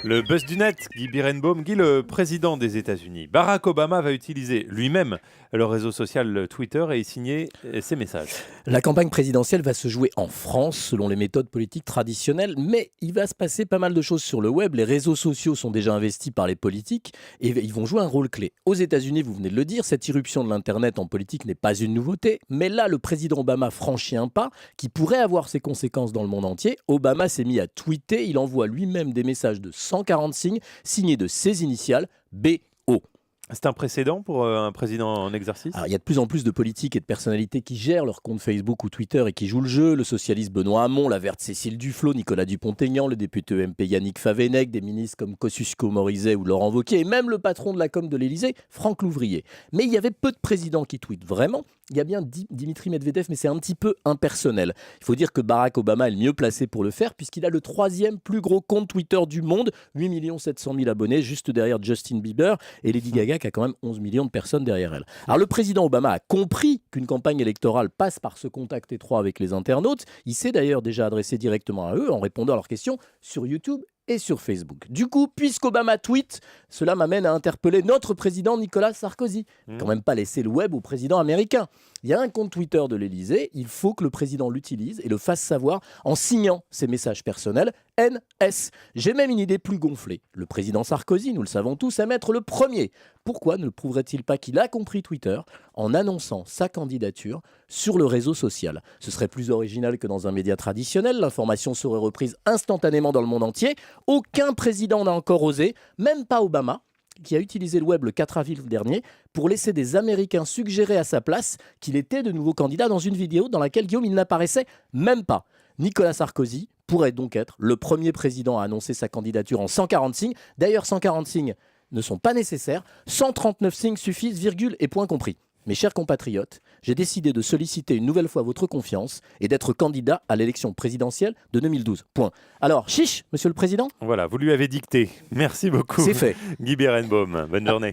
Le buzz du net, Guy Birenbaum, Guy, le président des États-Unis. Barack Obama va utiliser lui-même le réseau social Twitter et y signer ses messages. La campagne présidentielle va se jouer en France selon les méthodes politiques traditionnelles, mais il va se passer pas mal de choses sur le web. Les réseaux sociaux sont déjà investis par les politiques et ils vont jouer un rôle clé. Aux États-Unis, vous venez de le dire, cette irruption de l'Internet en politique n'est pas une nouveauté, mais là, le président Obama franchit un pas qui pourrait avoir ses conséquences dans le monde entier. Obama s'est mis à tweeter, il envoie lui-même des messages de 140 signes, signés de ses initiales, BO. C'est un précédent pour un président en exercice. Alors, il y a de plus en plus de politiques et de personnalités qui gèrent leur compte Facebook ou Twitter et qui jouent le jeu. Le socialiste Benoît Hamon, la verte Cécile Duflot, Nicolas Dupont-Aignan, le député MP Yannick Favennec, des ministres comme Kosciusko-Morizet ou Laurent Wauquiez, et même le patron de la com de l'Élysée, Franck Louvrier. Mais il y avait peu de présidents qui tweetent vraiment. Il y a bien Dimitri Medvedev, mais c'est un petit peu impersonnel. Il faut dire que Barack Obama est le mieux placé pour le faire, puisqu'il a le 3e plus gros compte Twitter du monde, 8 700 000 abonnés, juste derrière Justin Bieber et Lady Gaga, qui a quand même 11 millions de personnes derrière elle. Alors le président Obama a compris qu'une campagne électorale passe par ce contact étroit avec les internautes. Il s'est d'ailleurs déjà adressé directement à eux en répondant à leurs questions sur YouTube et sur Facebook. Du coup, puisqu'Obama tweet, cela m'amène à interpeller notre président Nicolas Sarkozy. Quand même pas laisser le web au président américain. Il y a un compte Twitter de l'Élysée, il faut que le président l'utilise et le fasse savoir en signant ses messages personnels NS. J'ai même une idée plus gonflée. Le président Sarkozy, nous le savons tous, aime être le premier. Pourquoi ne prouverait-il pas qu'il a compris Twitter en annonçant sa candidature sur le réseau social? Ce serait plus original que dans un média traditionnel, l'information serait reprise instantanément dans le monde entier. Aucun président n'a encore osé, même pas Obama, qui a utilisé le web le 4 avril dernier pour laisser des Américains suggérer à sa place qu'il était de nouveau candidat dans une vidéo dans laquelle Guillaume il n'apparaissait même pas. Nicolas Sarkozy pourrait donc être le premier président à annoncer sa candidature en 140 signes. D'ailleurs, 140 signes ne sont pas nécessaires, 139 signes suffisent, virgule et point compris. Mes chers compatriotes, j'ai décidé de solliciter une nouvelle fois votre confiance et d'être candidat à l'élection présidentielle de 2012. Point. Alors, chiche, monsieur le président? Voilà, vous lui avez dicté. Merci beaucoup, C'est fait. Guy Birenbaum. Bonne journée.